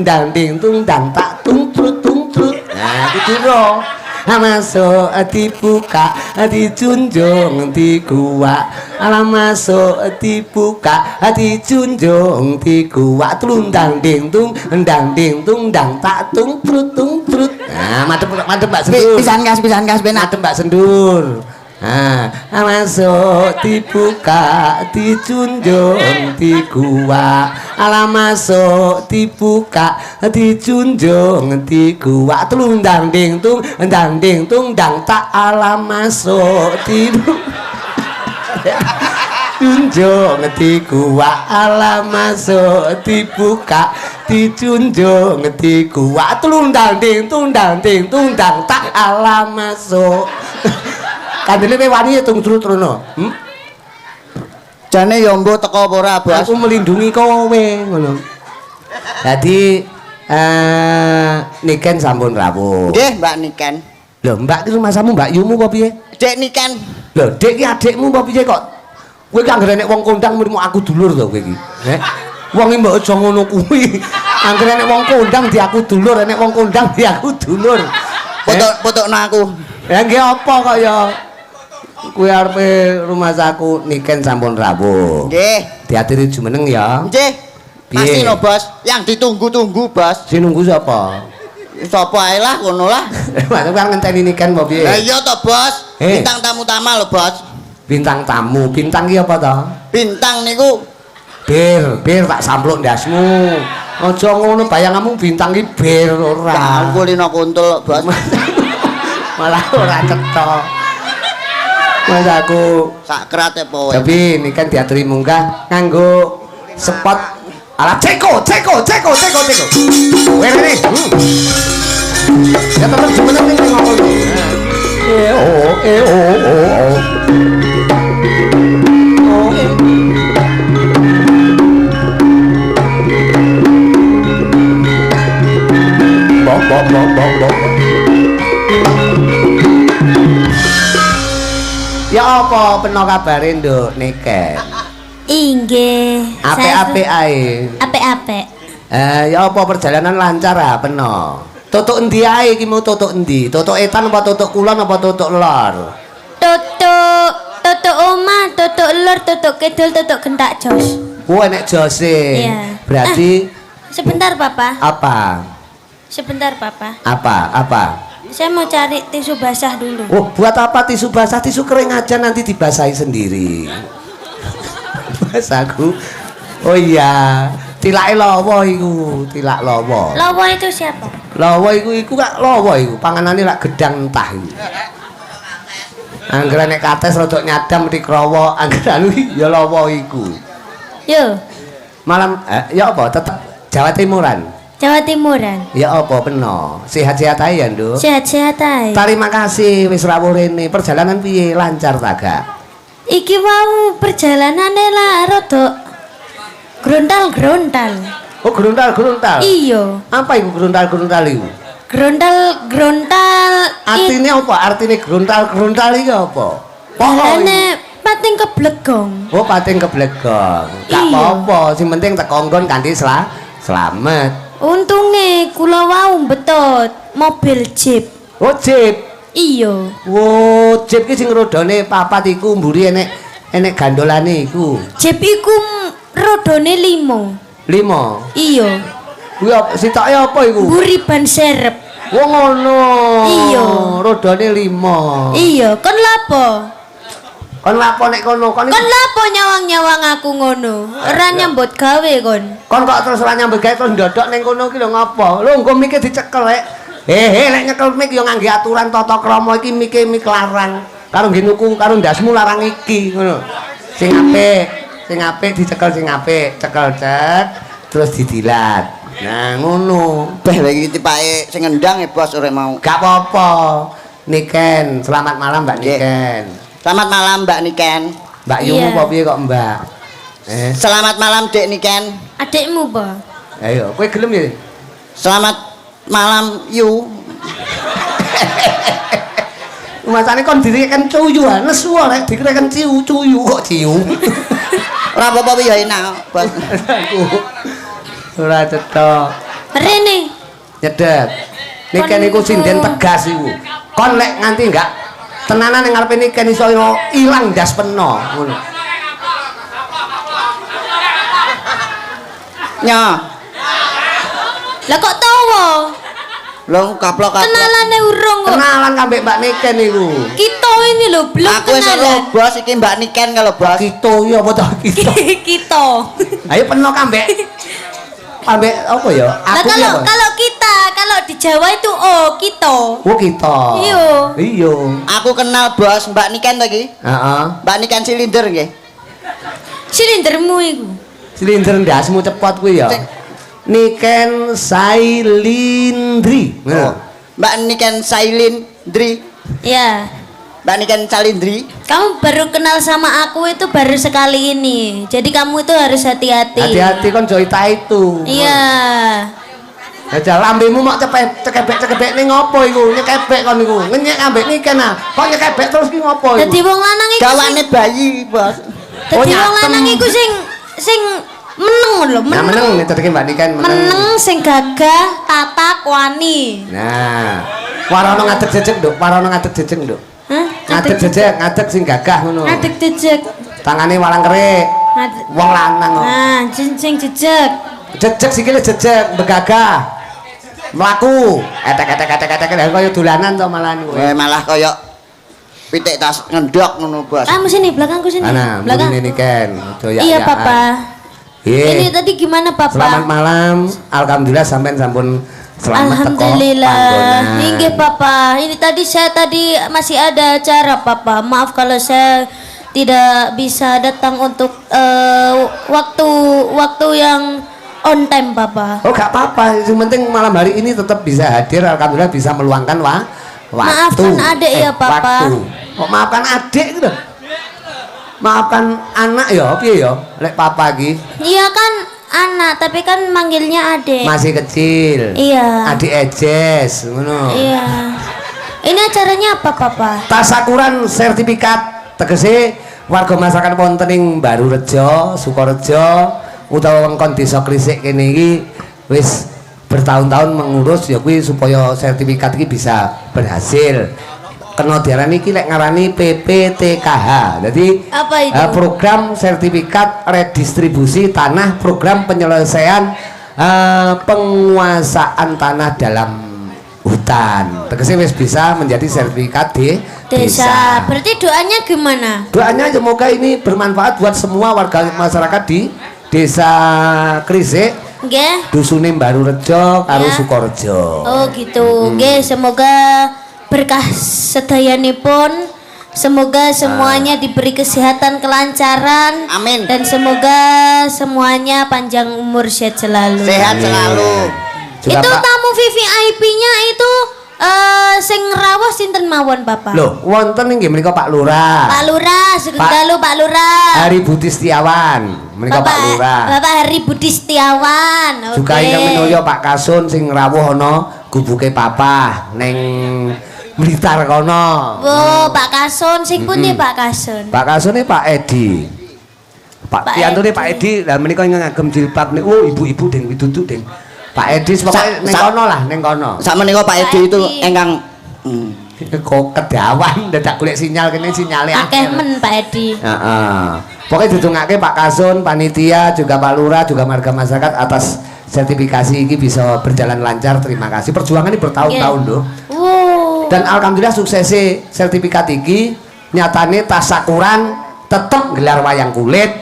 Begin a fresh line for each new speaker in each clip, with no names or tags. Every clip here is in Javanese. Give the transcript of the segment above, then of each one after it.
ndang ding tung dang tak tung trut tung trut. Nah, kudu ro. Masuk dibuka dijunjung dikuak masuk dibuka dijunjung dikuak telundang ding tung dang tak tung trut nah madep Mbak Sendur pisan gas ben adem Mbak Sendur. Masuk dibuka dijunjung dikuak masuk dibuka dijunjung dikuak telundang ding tung dang tak masuk dibuka junjung dikuak masuk dibuka dijunjung dikuak telundang ding tung dang tak masuk. Kandele wani tung trut rono.
Jane ya mbuh teko apa ora, Bos?
Aku melindungi kowe ngono. Dadi Niken sampun rawuh.
Nggih, Mbak Niken.
Lho, Mbak ki rumah samu Mbak Yumu apa piye?
Dek Niken.
Lho, Dek ki adikmu apa piye kok? Kowe ki anggere nek wong kondang mrimo aku dulur to kowe iki. Nek wong iki mbok aja ngono kuwi. Anggere nek wong kondang di aku dulur, nek wong kondang di aku dulur.
Foto-fotokno aku.
Ya nggih apa kok ya? Kuwi arepe rumah saku Niken sampun rawuh.
Nggih.
Diaturi jumeneng ya.
Nggih. Pasti no, Bos. Yang ditunggu-tunggu, Bos.
Si nunggu sapa?
Sapa ae lah ngono lah.
Maksud kan ngenteni Niken apa piye?
Lah iya to, Bos. Bintang tamu utama lho, Bos.
Bintang tamu. Bintang ki apa to?
Bintang niku
Bir tak sampluk ndasmu. Aja ngono bayanganmu bintang ki bir ora.
kulino kuntul, Bos.
Malah ora cetok. Mas aku
sak kerate poe.
tapi ini kan diaturi munggah nganggo spot ala ceko. Wene nih. Ya tetep jumeneng ning ngomong. Bok. Ya apa peno kabare Nduk Niken?
Inggih.
Apik-apik ae.
Apik-apik.
Ya apa perjalanan lancar ah peno? Tutuk endi ae iki mau tutuk endi? Tutuk etan apa tutuk kulon apa tutuk lor?
Tutuk omah, tutuk lor, tutuk kidul, tutuk gentak jos.
Oh enek jose.
Iya.
Berarti
Sebentar, Papa.
apa?
Sebentar, Papa.
Apa?
Saya mau cari tisu basah dulu.
Oh, buat apa tisu basah? Tisu kering aja nanti dibasahi sendiri. Basaku. Oh iya, tilake lawa iku, tilak lawa.
Lawa itu siapa?
Lawa iku gak lawa iku, panganane lak gedang entah iku. Anggere nek kates rada nyadam dikrowo, anggere ya lawa iku.
Yo,
Malam ya apa tetep Jawa Timuran.
Jawa Timuran.
Ya apa peno? Sehat-sehat ae ya, Nduk.
Sehat-sehat ae.
Terima kasih wis rawuh rene. Perjalanan piye? Lancar ta gak?
Iki mau perjalanane lah rada grontal-grontal.
Oh, geruntal.
Iya.
Apa iku geruntal iku?
Grontal-grontal.
Artine apa? Artine geruntal iki apa?
Balane pating keblegong.
Oh, pating keblegong. Gak
Iya.
apa-apa, sing penting teko nggon kanthi slamet.
Untunge kula wau betut mobil jeep.
Oh, jeep.
Iya.
Oh, jeep ki sing rodane papat iku mburi enek gandolane iku.
Jeep iku rodone 5.
5.
Iya.
Kuwi sitoke apa iku?
Mburi ban serep.
Oh ngono.
Iya.
Rodane 5.
Iya, kon lapo?
Kon lapo nek kono? Kon
Lapo nyawang-nyawang aku ngono? Ora nyambut gawe kon.
kok terus ora nyambut gawe terus ndodok ning kono ki lho ngapa? Lho engko mike dicekel rek. Lek nyekel mik yo ngangge aturan tata krama iki mike larang. Karo nggih nuku karo ndasmu larang iki ngono. Sing apik dicekel sing apik, cekel cek terus didilat. Nah ngono.
Beh iki tipake sing ngendang ya, Bos, ora mau.
Gak apa-apa. Niken, selamat malam Mbak Niken.
Selamat malam, Mbak Niken.
Mbak Yumu
Iya.
apa piye kok Mbak?
Selamat malam, Dek Niken.
Adikmu po?
Ayo, kowe gelem ya?
Selamat malam, Yu.
Masane kon direken cuyu ah, nesu rek direken cuyu kok ciu.
Ora apa-apa ya enak, Bos.
Aku ora cetok.
Rene.
Nyedek. Niken niku sinden tegas iku. Kon lek nganti enggak tenanan ning ngarepe niken iso ilang ndas peno ngono.
Nya.
Lah kok tawa?
Lho kaplok.
Kenalane urung kok.
Kenalan kambek Mbak Niken niku.
Kita ini lho belum
Aku wis ero
kenalan.
bos iki Mbak Niken kalau bos.
Kita ya apa to kita.
Kita.
Ayo peno kambek. Kambek apa ya?
Nah
Aku
kalau
ya.
kalau kita kalau di Jawa itu kita.
Oh kita.
Iya.
Iya.
Aku kenal bos Mbak Niken to iki.
Heeh.
Mbak Niken silinder nggih.
Silindermu iku.
Silinder ndasmu cepot kuwi ya. Niken Sailindri.
Oh. Mbak Niken Sailindri.
Ya.
Mbak Niken Salindri.
Kamu baru kenal sama aku itu baru sekali ini. Jadi kamu itu harus hati-hati.
Hati-hati kon joita itu.
Iya.
Aja lambemu mak cekebek-cekebek ning ngopo iku? Nyekebek kon niku. Ngenyek ambek Niken ah. Kok nyekebek terus ki ngopo iku?
Dadi wong lanang iku.
Gawane bayi bos.
Dadi wong
nyatem.
lanang iku sing meneng lho,
Nah, meneng cedeke Mbak Niken
meneng sing gagah, tatak, wani.
Nah, warono ngadeg jejeg, Nduk. Warono ngadeg jejeg, Nduk.
Hah?
Ngadeg jejeg, ngadeg sing gagah ngono.
Ngadeg jejeg.
Tangane walang kerik.
Ngadeg.
Wong lanang kok.
Nah, sing jejeg.
Jejeg sikile jejeg, begagah. Mlaku, etek kaya dolanan to malahan kowe.
Malah kaya pitik tas ngendok ngono bos.
Kamu sini, belakangku sini.
Ana,
Belakang.
mrene Niken.
Iya, Papa. Ini
Iya.
tadi gimana, Papa?
Selamat malam. Alhamdulillah sampean sampun selamat teko
Alhamdulillah.
panggonan.
Nggih, Papa. Ini saya tadi masih ada acara, Papa. Maaf kalau saya tidak bisa datang untuk waktu yang on time, Papa.
Oh, gak apa-apa. Yang penting malam hari ini tetap bisa hadir. Alhamdulillah bisa meluangkan waktu.
Maafkan adik ya, Papa.
Waktu. Oh, maafkan adik gitu. Maafkan anak ya, piye ya? Lek papa iki
Iya kan anak, tapi kan manggilnya adik.
masih kecil.
Iya.
Adik ejes, ngono.
Iya. Ini acaranya apa, Papa?
Tasakuran sertifikat tegese warga masyarakat wonten ing Barurejo, Sukorejo utawa wewengkon desa Krisik kene iki wis bertahun-tahun mengurus ya kuwi supaya sertifikat iki bisa berhasil. Kena diarani iki lek ngarani PPTKH. Jadi
Apa itu?
Program sertifikat redistribusi tanah, program penyelesaian penguasaan tanah dalam hutan. Tegese wis bisa menjadi sertifikat di
Desa. Berarti doanya gimana?
Doanya semoga ini bermanfaat buat semua warga masyarakat di Desa Krisik,
Nggih.
Dusune Barurejo karo
Ya.
Sukorejo.
Oh gitu. Nggih, semoga berkah sedayanipun. Semoga semuanya diberi kesehatan, kelancaran.
Amin.
Dan semoga semuanya panjang umur, sehat selalu.
Sehat selalu.
Juga
Itu
Pak,
tamu VVIP-nya itu sing rawuh sinten mawon, Bapak?
loh, wonten inggih menika Pak Lurah.
Pak Lurah, sugeng dalu Pak Lurah.
Hari Budi Setiawan, menika Pak Lurah.
Bapak Hari Budi Setiawan. Oke.
Juga ingkang menawa Pak Kasun sing rawuh ana gubuke papa ning Blitar kono.
Oh, Pak Kasun, sing pundi Pak Kasun?
Pak Kasune Pak Edi. Pak
Pak
piantune
Edi.
Pak Edi, lah menika ngagem jilbab niku oh ibu-ibu ding pitutuk ding. Pak Edi pokoke ning kono lah, ning kono.
Sak menika Pak
Pak
Edi itu
Edi.
engkang
Kok kedawan dadak golek sinyal kene sinyale
Akeh men Pak Edi.
Heeh. Pokoknya didongake Pak Kasun, panitia, juga Pak Lurah, juga warga masyarakat atas sertifikasi ini bisa berjalan lancar. Terima kasih. Perjuangan ini bertahun-tahun loh.
Wow.
Dan alhamdulillah suksesi sertifikat ini nyatane tasakuran tetep gelar wayang kulit,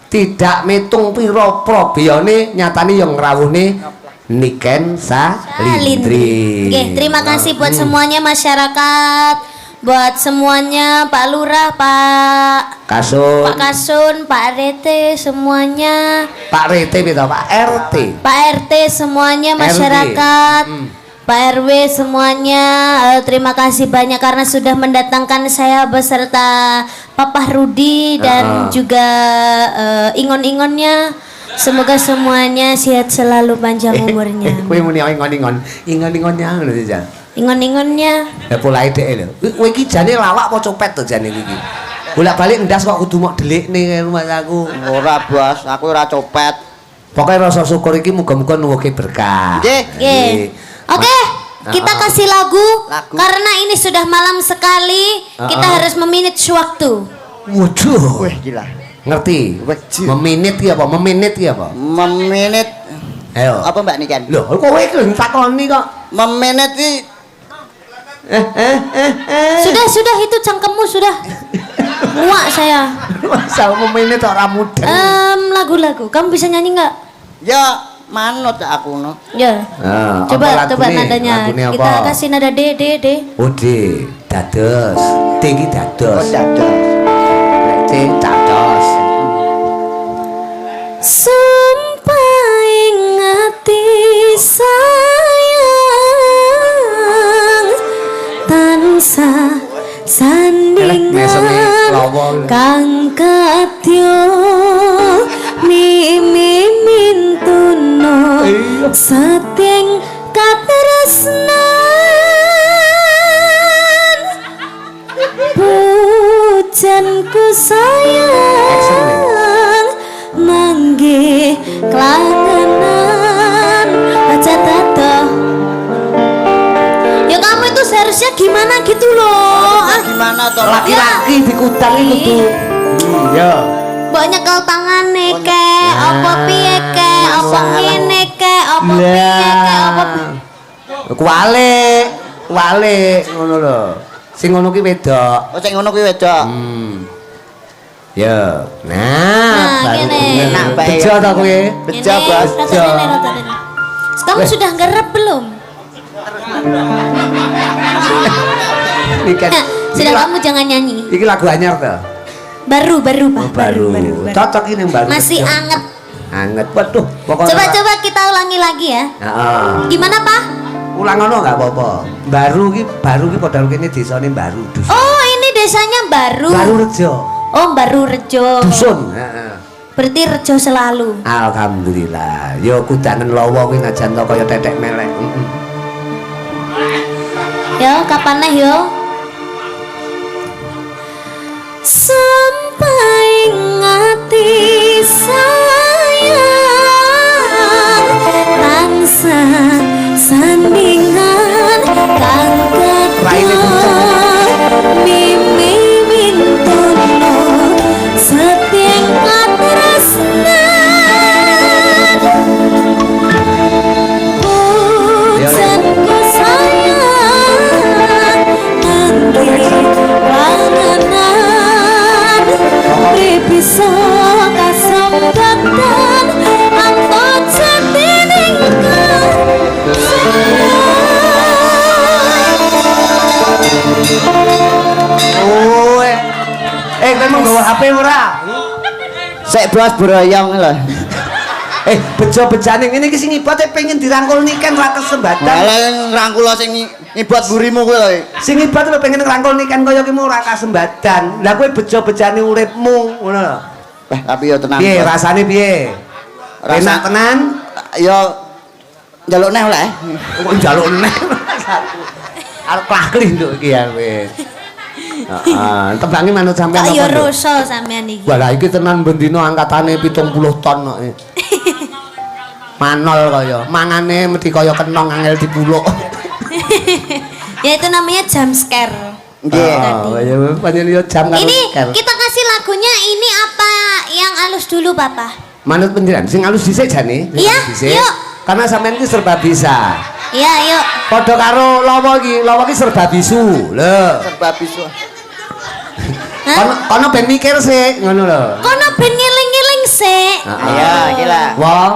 tidak mitung piro probiyane nyatane yang ngrawuhne Niken Salindri.
Oke, terima kasih buat semuanya masyarakat, buat semuanya Pak Lurah, Pak
Kasun,
Kasun, Pak RT, semuanya,
Pak RT beda, Pak RT.
Pak RT semuanya
RT.
masyarakat, Pak RW semuanya, terima kasih banyak karena sudah mendatangkan saya beserta Papa Rudi dan juga ingon-ingonnya. Semoga semuanya sehat selalu, panjang umurnya.
Kowe muni ingon-ingon, ingon-ingonnya ngono to, Jan.
Ingon-ingonnya.
Ya polahe dhek lho. Kowe iki jane lawak apa copet to jane iki? Bolak-balik ndas kok kudu mok delikne rumah aku.
ora bos, aku ora copet.
Pokoknya rasa syukur iki muga-muga nuwuhke berkah.
Nggih.
Nggih. Oke, kita kasih lagu
Lagu.
karena ini sudah malam sekali, kita harus meminit waktu.
Waduh.
Wih, gila.
Ngerti?
Wajib.
Meminit ki apa? Meminit ki apa?
Memenit
Ayo.
apa Mbak Niken?
Loh, kowe iki lho takoni kok.
Memenit iki
Sudah itu cangkemmu sudah. Muak saya.
Masa meminit ora mudeng.
Lagu-lagu, kamu bisa nyanyi nggak?
ya manut aku no.
Ya.
Ah,
Coba
apa
coba
lagune?
nadanya.
Lagune apa?
Kita kasih nada D.
Oh, D, dados. D iki dados.
Oh, dados.
D dados.
Sampai ngati sayang tansah
mesone lawa.
sandingan kang katyo mimi mintuno
Iya.
seteng katresnan pujanku sayang mangge kelangenan aja tato. Ya kamu itu seharusnya gimana gitu loh.
Gimana toh?
Laki-laki dikutang itu tuh. Iya.
Banyak kau tangane ke, apa piye ke, apa ngene ke, apa piye ke, apa
Kuwale ngono lho. Sing ngono ki wedok.
Oh, sing ngono kuwi wedok.
Ya.
Nah,
baru
gini.
bener.
Nah, baik.
Bejo ta kowe?
Bejo,
Ini,
Bos.
rata rene, rata rene. Kamu sudah ngerep belum?
Iki kan.
Sudah, kamu jangan nyanyi.
Iki lagu anyar to?
Baru Pak.
Oh, baru. Cocok ini yang baru.
Masih
Bejo.
anget.
Anget. Waduh, pokoknya.
Coba kita ulangi lagi ya.
Heeh.
Gimana Pak?
Ulang ngono enggak apa-apa. Baru ki padahal kene desane baru dusun.
Oh ini desanya baru.
Baru Rejo.
Oh baru Rejo.
Dusun. Heeh.
Berarti Rejo selalu.
Alhamdulillah. Yo kudangen lawa kuwi najan to kaya tetek melek.
Yo kapan nih yo? Sampai ngati sayang tansah sandingan kang
Raine
ketua mimi mintono setieng katresnan pujanku sayang mangge langenan bisa kasempatan angkot setiningkan
Oh, kowe mau nggawa HP ora?
Sek bos broyong lho.
Bejo-bejane ngene iki sing ibote pengen dirangkul niken ra kesempatan.
Malah ngrangkul sing ngibot burimu kuwi lho.
Sing ibad lho pengen ngrangkul niken kaya ki ora kasembatan. Lah kowe bejo-bejane uripmu ngono lho.
Tapi yo tenan.
Piye
Bos.
rasane piye?
Rasa-
Enak tenan?
Yo njaluk neh oleh.
Kok njaluk neh. Arep klakli nduk iki ya wis. Heeh, tembange manut sampean
kok yo
Nduk?
roso sampean iki.
Wah, lah iki tenan bendino angkatane 70 ton kok. Manol kaya, mangane mesti kaya kenong angel dipuluk.
Ya itu namanya jump scare.
Nggih.
Oh, ya panjen yo jam karo
Ini
ker.
kita kasih lagunya ini apa yang halus dulu Papa?
Manut penjiran sing halus dhisik jane.
Iya,
Dhisik.
yuk.
Karena sampean ki serba bisa.
Iya yuk.
Padha karo lawa ki serba bisu. Lho.
Serba bisu.
Hah?
Kono ben mikir sik ngono lho.
Kono ben ngiling-ngiling sik.
Iya, gila.
Wah,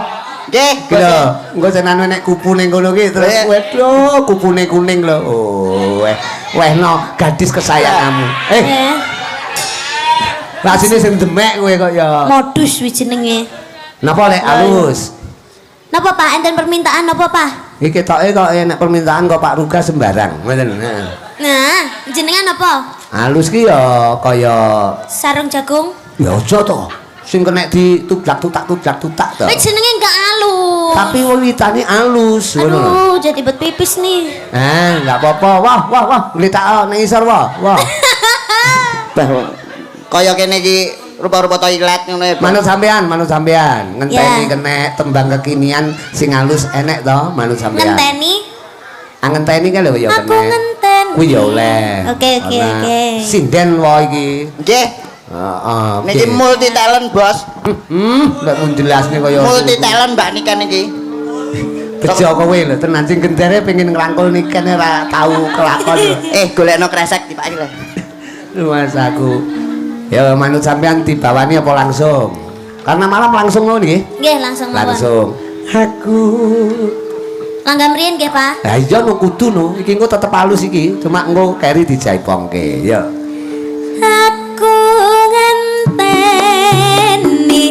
Nggih,
ki lho, engko jenenge nek kupu ning kono ki terus
Eh.
waduh kupune kuning lho. Oh, wehno gadis kesayanganmu.
Ya.
Rasine sing demek kowe kok ya.
Modus wi jenenge.
Napa lek alus?
Napa Pak? Enten permintaan napa Pak?
Iki ketoke kok nek permintaan kok Pak Ruga sembarang. Ngoten.
Nah, jenengan apa?
Alus ki ya kaya
Sarung jagung.
ya aja to. Sing kena ditublak-tutak to.
Wis jenenge enggak halus.
Tapi wiwitane alus ngono lho.
Aduh, jadi bet pipis nih.
Enggak apa-apa. Wah, ngelitak nang isor wah.
Bah, kaya kene iki rupa-rupa toilet ngono ya.
Manut sampean ngenteni
Ya.
kena tembang kekinian sing halus enek to manut sampean.
Ngenteni.
Ngenteni kan lho ya
Aku
kena.
ngenten.
Kuwi ya oleh.
Oke, oke,
Ana
oke.
Sinden wae iki.
Nggih.
Heeh.
Niki multi talent, Bos.
Lek mun jelasne kaya
Multi talent Mbak Niken iki.
bejo kowe lho tenan sing gendere pengen ngrangkul Niken ora tau kelakon lho.
Golekno kresek dipake lho.
Mas aku. Ya manut sampean dibawani apa langsung? Karena malam langsung ngono nggih.
Nggih, langsung mawon.
Langsung. Aku.
Langgam riyen nggih, Pak.
Lah iya no kudu no. Iki engko tetep halus iki. Cuma engko keri dijaipongke. Ya.
Aku ngenteni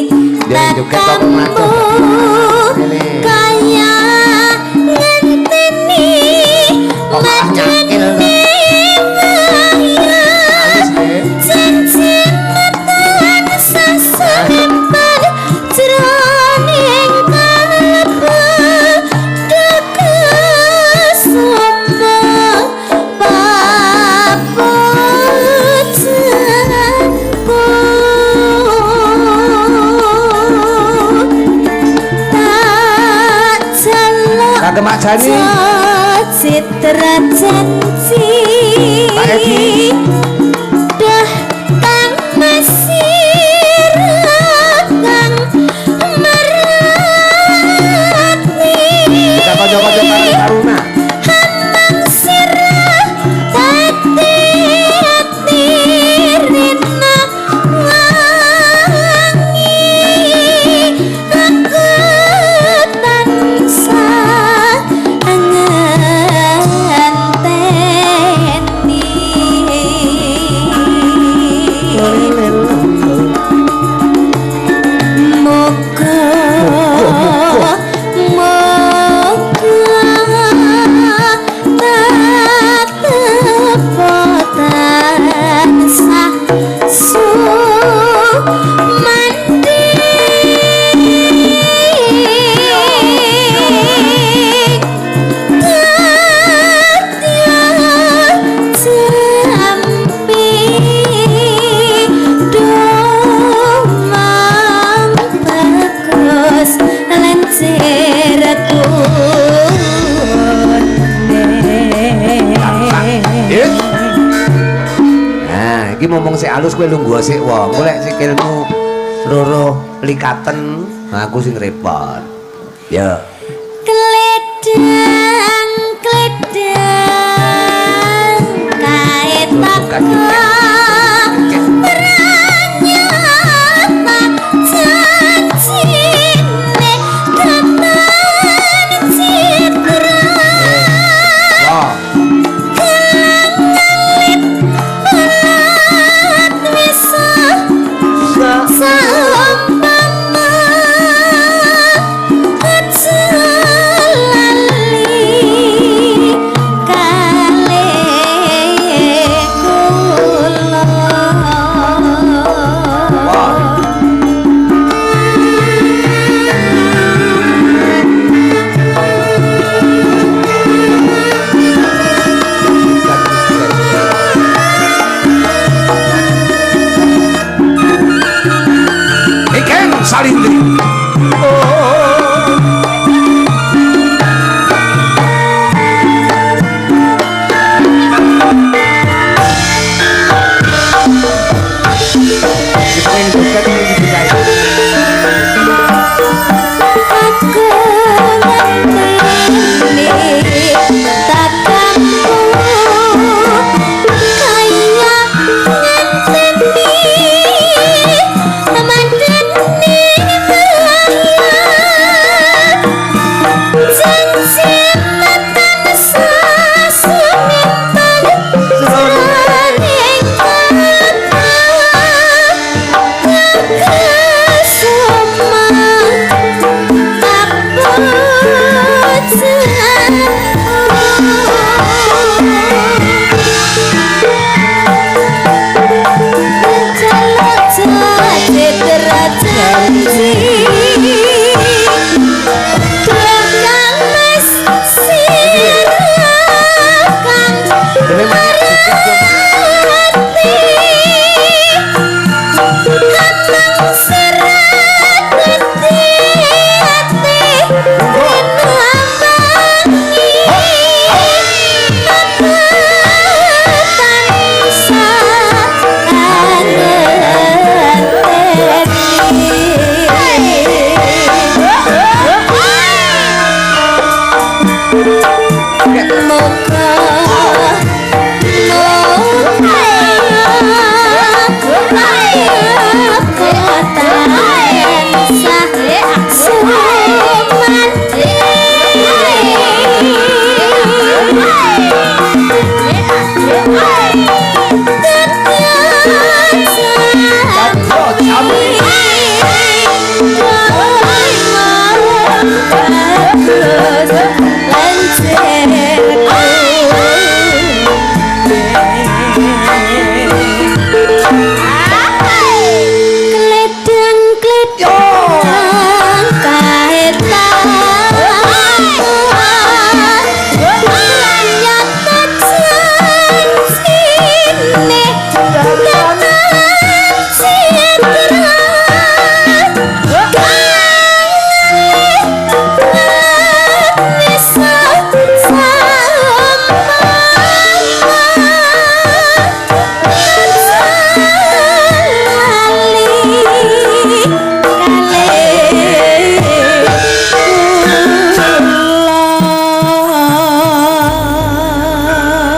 Jangan joget kok ngatur. Ini.
kaya ngenteni
Kok malah nyakil to? Halus nggih.
cincin metan sasampan jroning kalbu dekesuma
Kagem ajane.
Citra janji
Pak Edi.
dah kang mesir kang merati
Kita kocok-kocok karo Taruna.
Hamang sirah hati rina wangi aku tansah ngenteni moga tetep tansah sumandi jampi domang bagus lencerku
Yes. Nah, iki ngomong sik halus kowe lungguh sik wong. Golek sikilmu loro likaten, aku sing repot. Ya.
Kledang, kledang, kait takkan ternyata janjine tenan citra
Wah.
kelangalit pelat bisa saumpama aja lali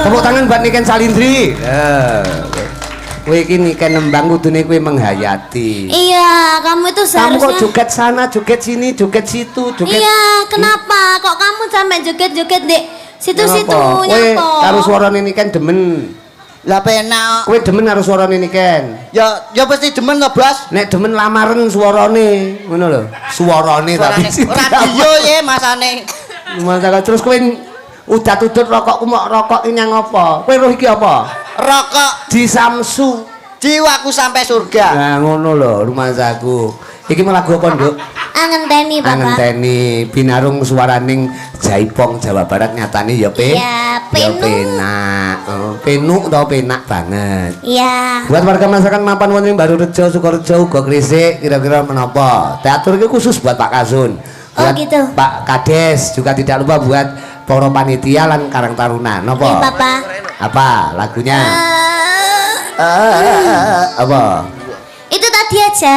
Tepuk tangan buat Niken Salindri. Kowe iki Niken nembang kudune kowe menghayati.
Iya, kamu itu
Kamu
seharusnya.
kok joget sana, joget sini, joget situ, joget.
Iya, kenapa? Kok kamu sampai joget-joget dek situ-situ
Kowe
nyapa?
karo suarane Niken demen.
Lah penak.
Kowe demen karo suarane Niken.
Ya pasti demen to, Bos.
Nek demen lamaren suarane, ngono lho. Suarane tapi
Radio ya masane.
Masa terus kowe udat-udut rokokku mok rokok nyang apa? Kowe roh iki apa?
Rokok
Di Samsu.
jiwaku sampai surga.
Nah ngono lho rumah saku. Iki mau lagu apa, Nduk?
Angenteni, Bapak.
Angenteni binarung suaraning Jaipong Jawa Barat nyatane ya
Iya,
ya
penuk.
penak. Penuk tau penak banget.
Iya.
Buat warga masyarakat mapan wonten Baru Rejo, Sukorejo, uga Gresik kira-kira menapa? Teater iki khusus buat Pak Kasun.
Oh,
Buat
gitu.
Pak Kades juga tidak lupa buat para panitia lan Karang Taruna. Napa?
Iya, Papa.
Apa lagunya?
Eh,
Apa?
itu tadi aja.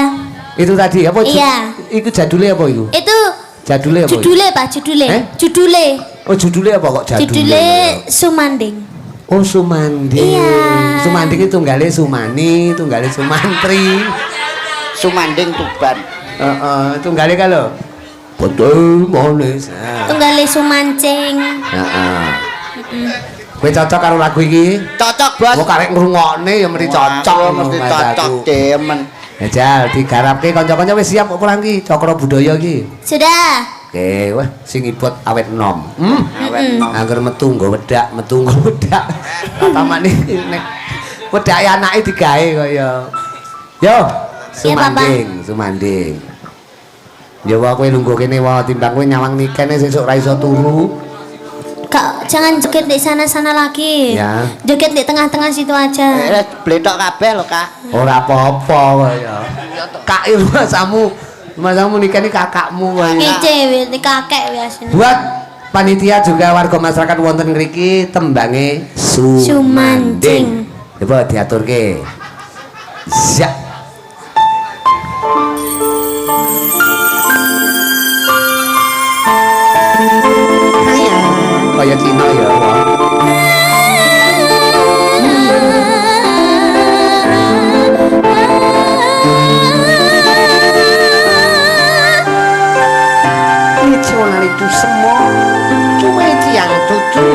Itu tadi apa?
Iya.
Iku jadulnya apa itu?
Itu
Jadulnya apa?
judulnya, Pak, judulnya.
Eh?
Judulnya.
Oh judulnya apa kok jadulnya?
Judulnya Sumanding.
Oh Sumanding.
Iya.
Sumanding itu tunggale Sumani, tunggale Sumantri.
Sumanding Tuban.
Tunggale kalau betul manis.
Tunggale Sumancing.
Heeh. Kowe cocok karo lagu iki?
Cocok, Bos.
Kok karek ngrungokne ya mesti cocok.
Wah, mesti
Mas
cocok
aku.
demen.
Ya Jal, digarapke kanca-kanca wis siap kok pulang ki Cakra Budaya ki.
Sudah.
Oke, wah sing ibot awet nom.
Awet nom.
Angger metu nggo wedak, metu nggo wedak. Tamane nek wedake anake digawe kaya. Yo, Sumanding, Sumanding. Ya wae kowe lungguh kene wae timbang kowe nyawang nikene sesuk ra iso turu.
Kak, jangan joget di sana-sana lagi.
Ya.
Joget di tengah-tengah situ aja.
Bletok kabeh lho, Kak.
Ora apa-apa kaya. Kak Irmasamu, Irmasamu nikene kakakmu kaya.
Kece, kakek biasanya.
Buat panitia juga warga masyarakat wonten ngriki tembange Sumanding. Coba diaturke. Siap. Kaya Cina ya. Nasional itu semua cuma itu yang tutu.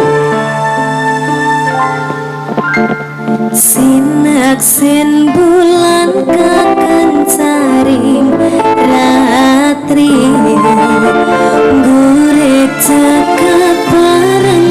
Sinaksin bulan kakencaring ratri gurih cakap bareng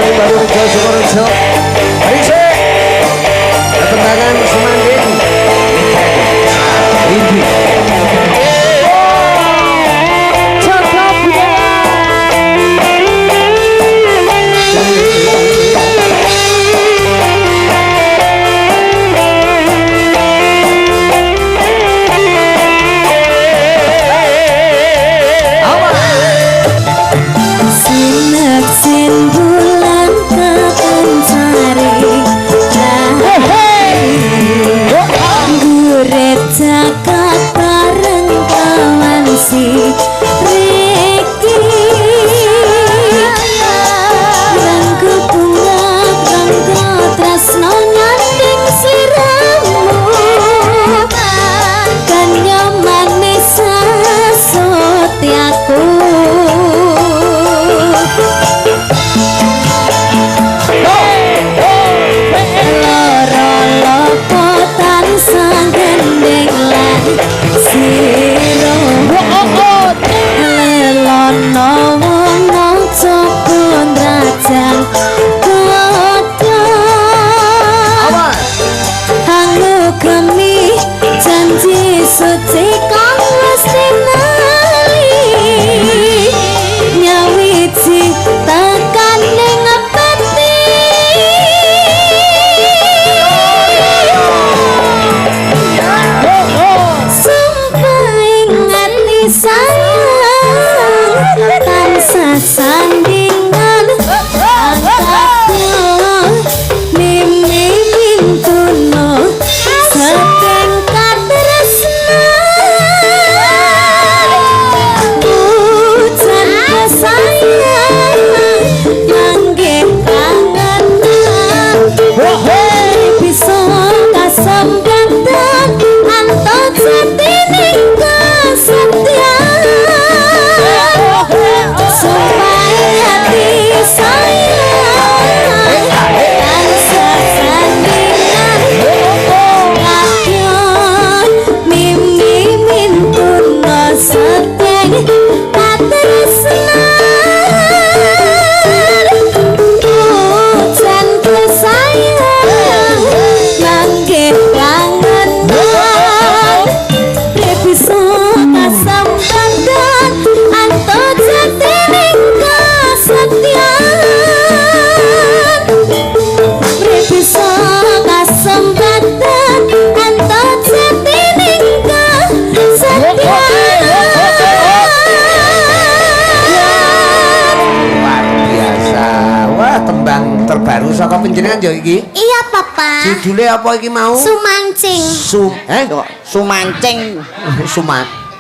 Paling Baru Rejo Sukorejo. Risik. Ketembangan Sumanding. Rindu.
Sineksin bulan kepencari Gurit cakap bareng kawan si Riki Rangku bunga rangku tresno nyanding siramu Kanyo manis setiaku Suci kang wis tinali nyawiji tekan ning peti sumpah ingati sayang tansah sandingan angkatku mimi mintuno setengkat
terbaru saka panjenengan yo iki.
Iya, Papa.
Judule apa iki mau?
Sumancing.
Sumancing.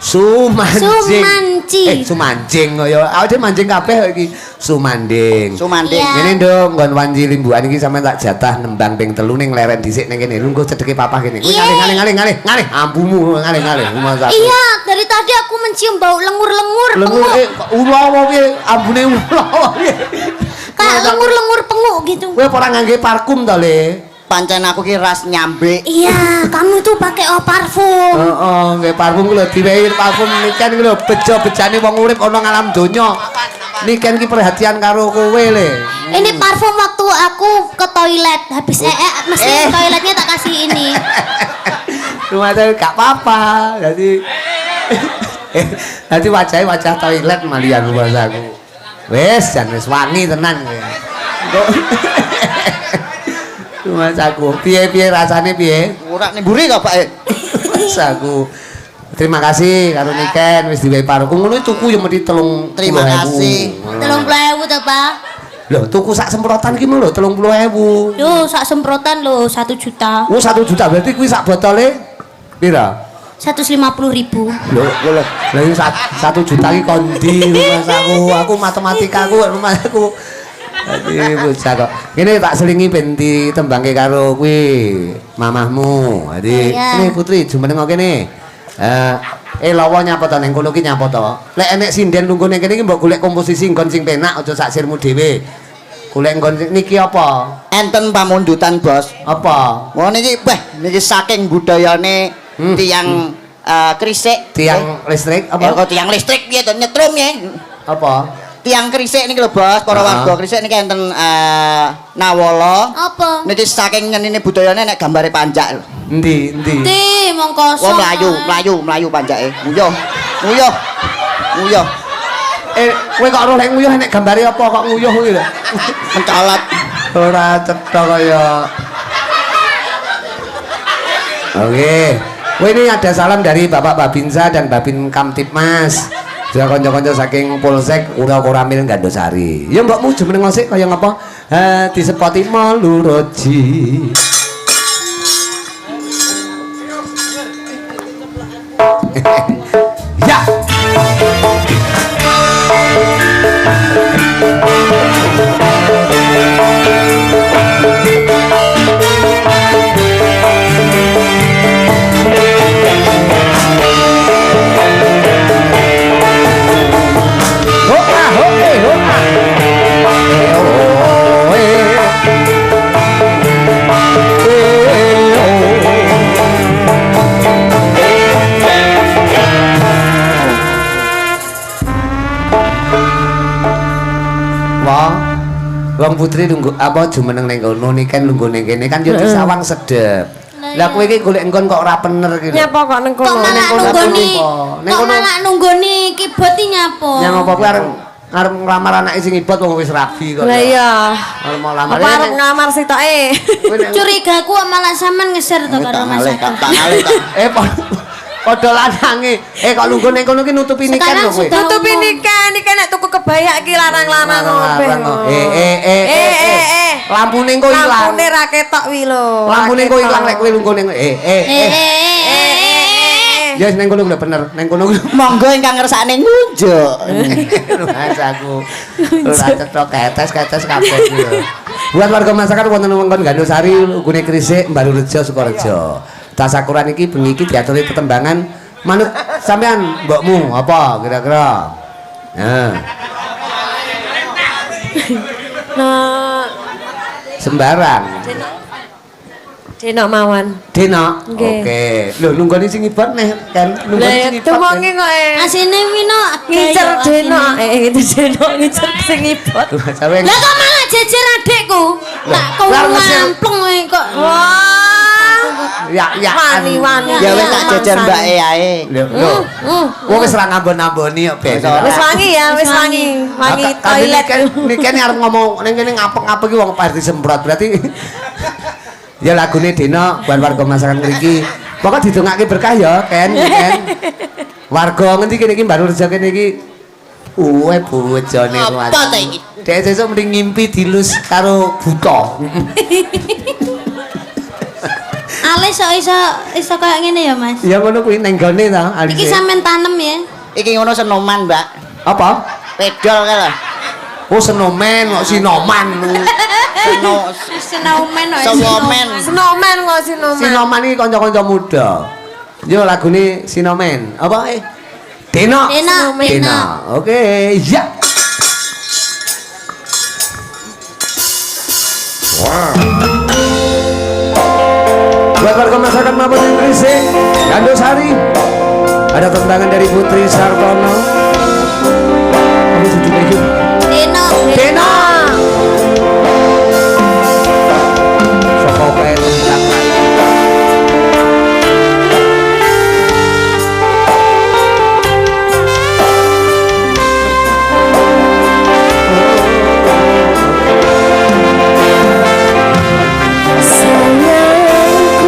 Sumancing. Sumancing kaya awake mancing kabeh kok iki. Sumanding. Ngene nduk nggon wanci limbukan iki sampean tak jatah nembang ping 3 ning leren dhisik ning kene. Lungguh cedheke papa kene. Kuwi ngalih. Ambumu ngalih.
Iya, dari tadi aku mencium bau lengur-lengur.
Lengur ula apa piye? Ambune ula apa piye?
Kayak lengur-lengur penguk gitu.
Kowe ora ngangge parfum to, Le?
Pancen aku ki ras nyambe.
Iya, kamu tuh pakai parfum.
Heeh, nggih parfum ku lho diwehi parfum niken ku lho bejo-bejane wong urip ana ngalam donya. Niken ki perhatian karo kowe, Le.
Ini parfum waktu aku ke toilet habis mesti toiletnya tak kasih ini.
Rumah gak apa-apa. Jadi wajah toilet malian bahasaku. Wes jan wis wangi tenan kowe. Rumah saku. Piye rasane piye?
Ora nimburi to, Pak.
Saku. Terima kasih karo Niken wis diwehi parfum. Ngono tuku yo mesti 30.000.
Terima kasih.
30.000 to, Pak.
Lho, tuku sak semprotan ki lho 30.000.
Yo, sak semprotan lho 1 juta.
Oh, 1 juta berarti kuwi sak botole pira?
150.000.
Lho, lha iki 1 juta ki kondi rumah saku. Aku matematikaku rumahku. Dadi bocah kok. Kene tak selingi ben ditembangke karo kuwi mamahmu. Dadi ini Putri jumeneng kene. Lawa nyapa to ning kono ki nyapa to. Lek enek sinden lungguh ning kene iki mbok golek komposisi nggon sing penak aja sak sirmu dhewe. Golek nggon niki apa?
Enten pamundutan, Bos.
Apa?
Ngono iki niki saking budayane tiyang krisik.
Tiang listrik apa?
Kok tiang listrik piye to nyetrum ya?
Apa?
tiang krisik niki lho Bos, para warga krisik niki enten Nawala.
Apa?
Niki saking nyenine budayane nek gambare panjak lho.
Endi?
Ti mong kosong.
Wong mlayu panjake. Nguyuh.
Kowe kok ora lek nguyuh nek gambare apa kok nguyuh kuwi lho.
Mencolot.
Ora cetha kaya. Oke. Wah ini ada salam dari Bapak Babinsa dan Babin Kamtipmas. Juga konco-konco saking Polsek Ura Koramil Gandosari. Ya mbokmu jeneng sik kaya ngapa? Disepoti Maluroji. Ya. Wong putri nunggu apa jumeneng ning kono niki kan nunggu ning kene kan yo disawang sedep. Lah kowe iki golek engkon kok ora bener iki.
Nyapa kok ning kono?
Kok malah nunggoni? Kok malah nunggoni kibot iki nyapa?
Yang apa kuwi arep nglamar anake sing ibot wong wis rabi kok.
Lah iya.
Arep mau lamar.
Apa arep ngamar sitoke?
Curigaku malah sampean ngeser to karo Mas Agus.
Tak ngalih.
Padha lanange. Kok lungguh ning kono ki nutupi niken lho kowe.
Tutupi niken nek tuku kebaya iki larang-larang kabeh.
Lampune engko ilang.
Lampune ra ketok wi lho.
Lampune engko ilang nek kowe lungguh ning Ya ning kono kuwi bener. Ning kono kuwi
Monggo ingkang ngersakne ngunjuk.
Mas aku ora cetok ketes kabeh iki lho. Buat warga masyarakat wonten wewengkon Gandosari, Gune Krisik, Mbalurejo, Sukorejo. Tasakuran iki bengi iki diaturi tetembangan manut sampean mbokmu apa kira-kira?
Nah,
sembarang.
Denok mawon.
Denok. Oke. Lho lunggone sing ibot neh kan lunggone sing ibot.
Temongi kok
Asine wino
ngincer denok. Itu denok ngincer sing ibot.
Lah kok malah jejer adekku. Tak kumampleng kowe kok.
Wah.
Ya
wani.
Ya wis tak jajar mbake ae.
Lho. Wong wis ra ngambon-amboni kok ben.
Wis wangi ya, wis wangi. Wangi toilet.
Niki arep ngomong ning kene ngapek-ngapek iki wong pas disemprot berarti ya lagune Dina buat warga masyarakat mriki. Pokok didongake berkah ya, Ken. Warga ngendi kene iki Mbalurejo kene iki uwe bojone kuwi.
Apa ta iki?
Dek sesuk mending ngimpi dilus karo buta.
Alis kok iso kayak ngene ya, Mas?
Ya ngono kuwi ning gone ta, alis.
Iki sampean tanem ya.
Iki ngono senoman, Mbak.
Apa?
Pedol kae lho.
Oh senomen kok sinoman.
Snowman
Snowman kok Snowman.
Sinoman iki kanca-kanca muda. Yo lagune Sinomen. Apa Dena. Oke, ya. Wow. Buat warga masyarakat maupun yang Krisik, Gandosari, ada tendangan dari Putri Sartono. Kamu jujur itu. Dena. Sokope tendang.
Sing nyedengi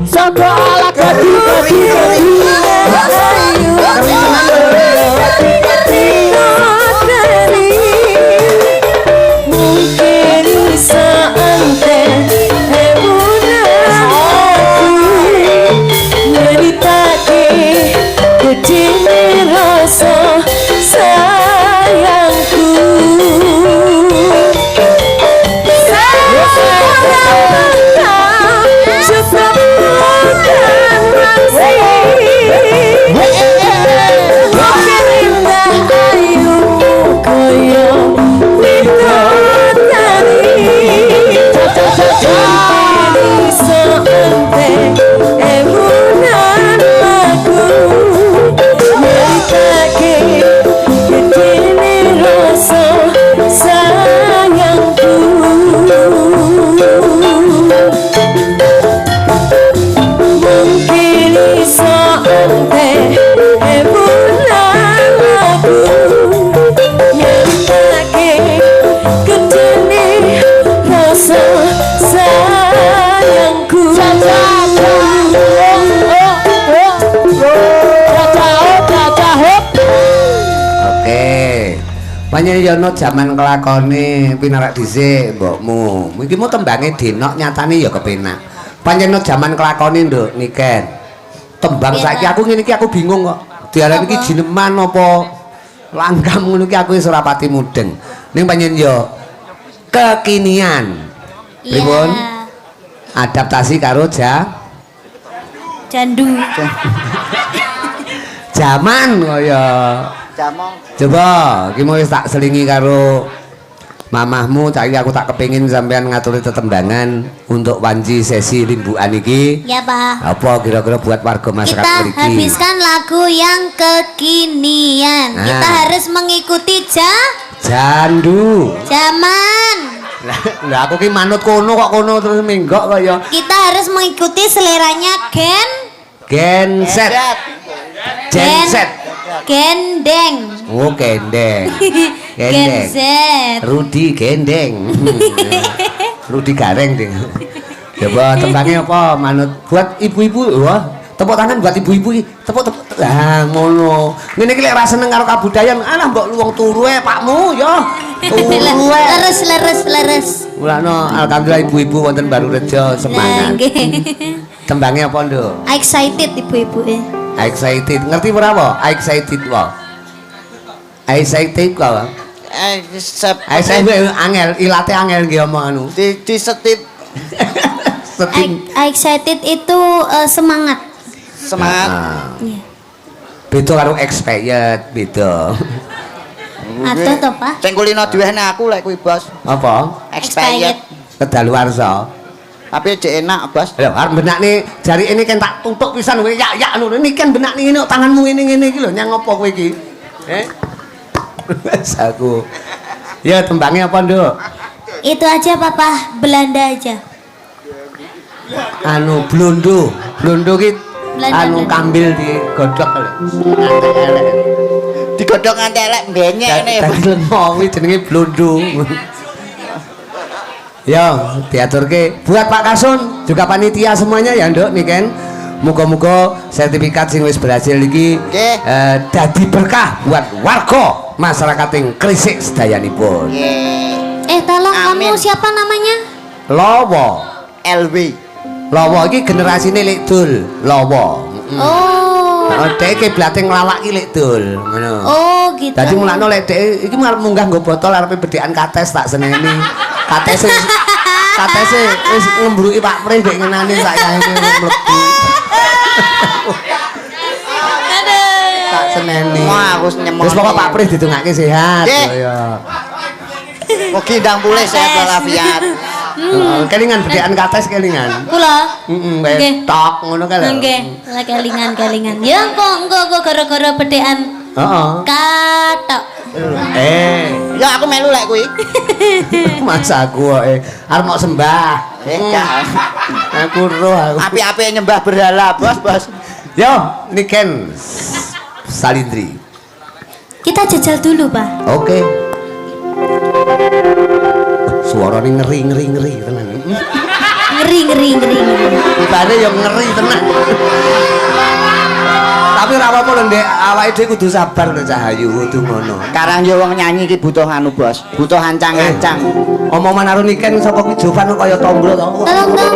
Sapa ala gadi
mungkin seanten meritake gedene rasa sayangku
Panjenengan jaman kelakone pinarak dhisik mbokmu. Iki mu tembange denok nyatane ya kepenak. Panjenengan jaman kelakone nduk Niken. Tembang saiki aku ngene iki aku bingung kok. Diarani iki jineman apa langgam ngono iki aku wis ora pati mudeng. Ning panjenengan ya kekinian. Pripun? Adaptasi karo
Jandu.
Jaman kaya
Jamong.
coba iki mau tak selingi karo mamahmu saiki aku tak kepengin sampean ngaturi tetembangan untuk wanci sesi limbukan iki.
Ya, Pak.
Apa kira-kira buat warga masyarakat
Kita
mriki?
habiskan lagu yang kekinian.
Nah.
Kita harus mengikuti
Jandu.
zaman.
Lah aku ki manut kono kok kono terus menggok kaya
Kita harus mengikuti seleranya
genset. Genset.
gendeng.
Oh, gendeng.
Genset.
Rudi gendeng. Rudi gareng ding. Coba tembangnya apa manut buat ibu-ibu wah. Tepuk tangan buat ibu-ibu iki. Tepuk. Lah ngono. Ngene iki lek ra seneng karo kabudayan, alah mbok luwung turu pakmu ya. Turu
Leres.
Mulane alhamdulillah ibu-ibu wonten Barurejo semangat.
Nggih.
Tembangnya apa, Nduk?
Excited ibu-ibu
Excited. Ngerti ora apa? Excited wae. Excited wae. Excited angel, ilate angel nggih omong anu.
Di setip
Setting.
Excited itu semangat.
semangat.
Iya.
Beda karo expired, beda.
Atau toh, Pak?
Sing kulino diwehne aku lek kuwi, Bos.
Apa?
Expired.
Kedaluwarsa.
Tapi cek enak, Bos.
Lho, arep benakne jari ini kan tak tutuk pisan kowe yak ngono. Ini kan benakne ngene kok tanganmu ngene-ngene iki lho, nyang apa kowe iki? Wes aku. Ya tembangnya apa, Nduk?
Itu aja, Papa. Belanda aja.
Anu blondo. Blondo ki
Belanda,
anu
Belanda.
kambil digodhog lho. Ngantek elek.
Digodhog nganti elek benyek ngene.
Tadi lengo kuwi jenenge blondo. Ya, diaturke buat Pak Kasun juga panitia semuanya ya, Nduk Niken. Muga-muga sertifikat sing wis berhasil iki
Nggih.
dadi berkah buat warga masyarakat ing Krisik sedayanipun.
Nggih.
Tolong
Amin.
kamu siapa namanya?
Lawa.
LW.
Lawa iki generasine Lek Dul, Lawa.
Oh.
Dhek kiblate nglalak ki Lek Dul, ngono.
Oh, gitu.
Dadi mulakno lek dhek iki arep munggah nggo botol arepe bedhekan kates tak seneni. Katese wis ngembruki Pak Pri ndek ngenani sak yaene mlebu. Tak seneni.
Wah, aku nyemoni.
Wis pokok Pak Pri didongake sehat
Nggih.
ya.
Mugi ndang pulih sehat walafiat.
Kelingan bedhekan kates kelingan.
Kula.
Heeh,
Nggih.
tok ngono kae lho.
Nggih, lah kelingan. Ya engko gara-gara bedhekan
Heeh.
katok.
Ya aku melu lek kuwi.
Masa aku kok arep mau sembah.
Gak.
Aku roh aku.
Api-api nyembah berhala, Bos.
Yo, Niken Salindri.
Kita jajal dulu, Pak.
Oke. Suarane ngeri tenan.
Ngeri ngeri.
Ibane yo ngeri tenan. Tapi ora apa-apa lho, Ndek. Awake dhewe kudu sabar lho Cahayu, kudu ngono.
Sekarang yo wong nyanyi iki butuh anu, Bos. Butuh ancang-ancang.
Omongan karo Niken sapa kuwi Jovan kaya tomblo to.
Tolong dong,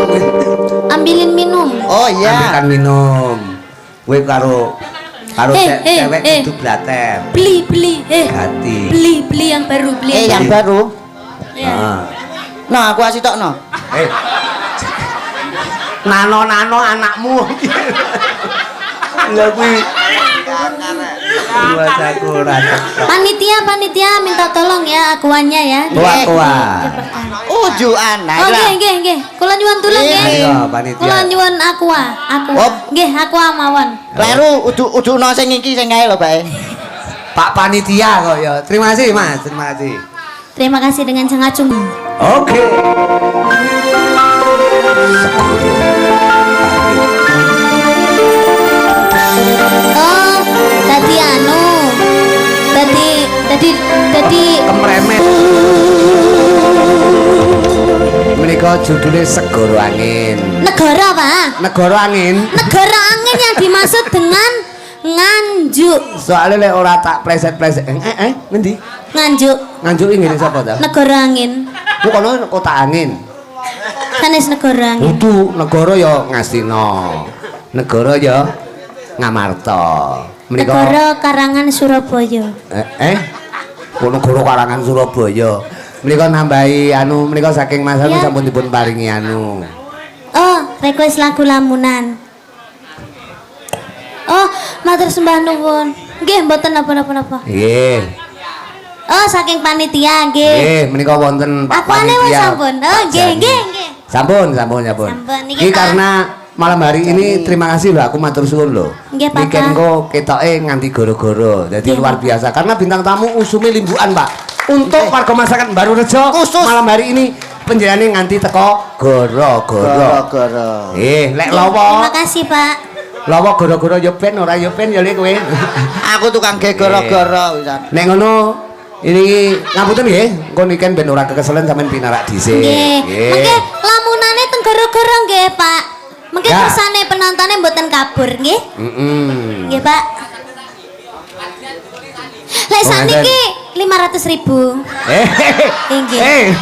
ambilin minum.
Oh iya.
Ambilkan minum. Kowe karo cewek kudu blater.
Beli,
Hati.
beli yang baru,
Yang baru.
Ya.
Heeh.
Nah, aku asih tokno.
Nano anakmu. Lha kuwi aku ora.
Panitia minta tolong ya akuannya ya.
Tua.
Ujuan. Nah,
Oh nggih. Kula nyuwun tulung nggih.
Ayo panitia.
Kula nyuwun aqua. Nggih, aqua mawon.
Kleru uduno sing iki sing ae lho, Pak.
Pak panitia kok ya. Terima kasih, Mas. Terima kasih.
Terima kasih dengan sangat sungguh.
Oke.
Oh, tadi
Kemremet. Menika judulnya Segoro Angin.
negara Pak.
Negara angin.
Negara angin yang dimaksud dengan Nganjuk.
Soalnya lek ora tak pleset-pleset. Ngendi?
Nganjuk.
Nganjuk ngene sapa ta?
Negara angin.
Ku kono kota angin.
Sanes negara angin.
Kudu negara ya Ngastina. Negara ya Ngamarta.
Negara Karangan Surabaya.
Negara Karangan Surabaya. Menika nambahi menika saking Mas
Ya.
sampun dipun paringi
Oh, request lagu lamunan. Oh, matur sembah nuwun. Nggih, mboten napa-napa.
Nggih.
Oh, saking panitia nggih.
Nggih, menika wonten Pak
Apane wis
Panitia.
sampun? Oh, nggih.
Sampun.
Sampun,
Iki
niki, Pak.
karena malam hari ini terima kasih lho aku matur suwun lho.
Nggih, Pak.
Niken kok ketoke nganti goro-goro. Jadi
Nggih,
luar
Pak.
biasa karena bintang tamu usume limbukan, Pak. Untuk warga masyarakat Baru Rejo
Khusus.
malam hari ini penjelasannya nganti teko goro-goro.
Goro-goro.
Lek
Terima
lawa
kasih, Pak.
lawa goro-goro yo ben ora yo ben ya lek kowe.
Aku tukang ge goro-goro wisan.
Nek ngono ini ngapunten nggih, engko Niken ben ora kekeselen sampean pinarak dhisik.
Nggih. Mengke lamunane teng goro-goro nggih, Pak. Mengke
Ya.
kersane penontonnya mboten kabur nggih. Nggih, Pak. Lek
Oh,
sakniki 500.000. Nggih.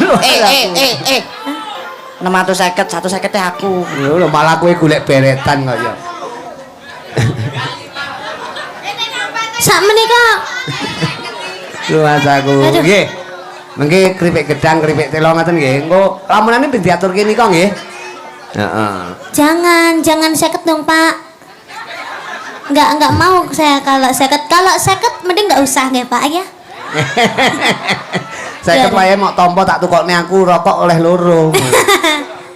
650 150 teh aku.
Lho malah kowe golek beretan kok ya.
Sak menika
Lu aku.
Aduh.
Nggih. Mengki keripik gedang, keripik telo ngoten nggih. Engko lamunane ben diaturke nika nggih. Heeh.
jangan 50 dong, Pak. Enggak mau saya kalau 50. Kalau 50 mending enggak usah nggih, Pak ya.
Saya kepae mau tompo tak tukokne aku rokok oleh loro.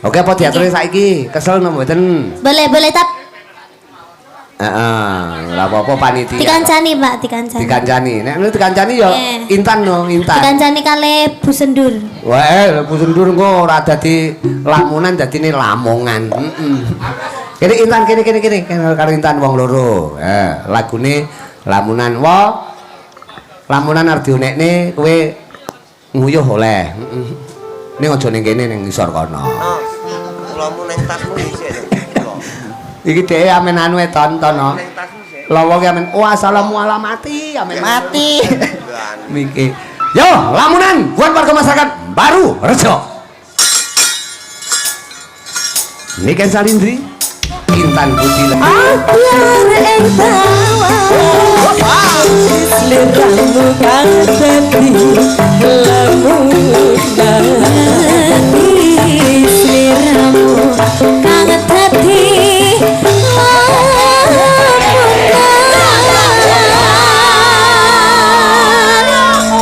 Oke, apa diaturke saiki? Kesel no mboten?
Boleh tap.
Heeh, ora apa-apa panitia.
Dikancani, Pak, dikancani.
Dikancani. Nek nu dikancani ya
Nggih.
Intan no, Intan.
Dikancani kali Bu Sendur.
Wah, Bu Sendur engko ora dadi lamunan dadine lamongan. Kene Intan kene karo Intan wong loro. Lagune lamunan. Lamunan arep dionekne kowe nguyuh oleh. Ning aja ning kene ning ngisor kono.
Kulamu ning tasmu isih.
Iki dhewe amen tonton no. Lawa ki amen assalamualaikum amen
Mati.
Miki. Yo, lamunan buat warga masyarakat Baru Rejo. Niken Salindri, Intan Budi Lemi.
Biar seliramu kan dadi lamunan
Seliramu kang dadi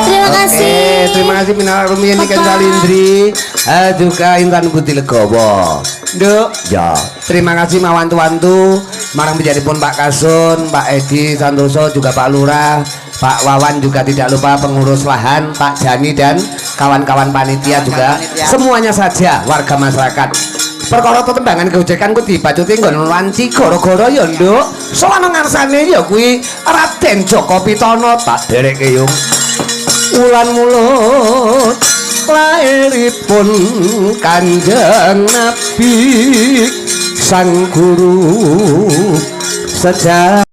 Terima kasih.
Terima kasih Minal Rumiyin Niken Salindri, juga Intan Budi Legowo. Nduk, ya. Terima kasih mawantu-wantu, marang pun Pak Kasun, Pak Edi Santoso, juga Pak Lurah, Pak Wawan, juga tidak lupa pengurus lahan, Pak Jani dan kawan-kawan panitia juga. Semuanya saja warga masyarakat. Perkara tetembangan kehujakan ku dibacuti nggon wanci goro-goro ya nduk. Sowan ngarsane ya kuwi Raden Joko Pitono tak dereke yung. Ulan mulut lae Anggelipun Kanjeng Nabi sang guru sejak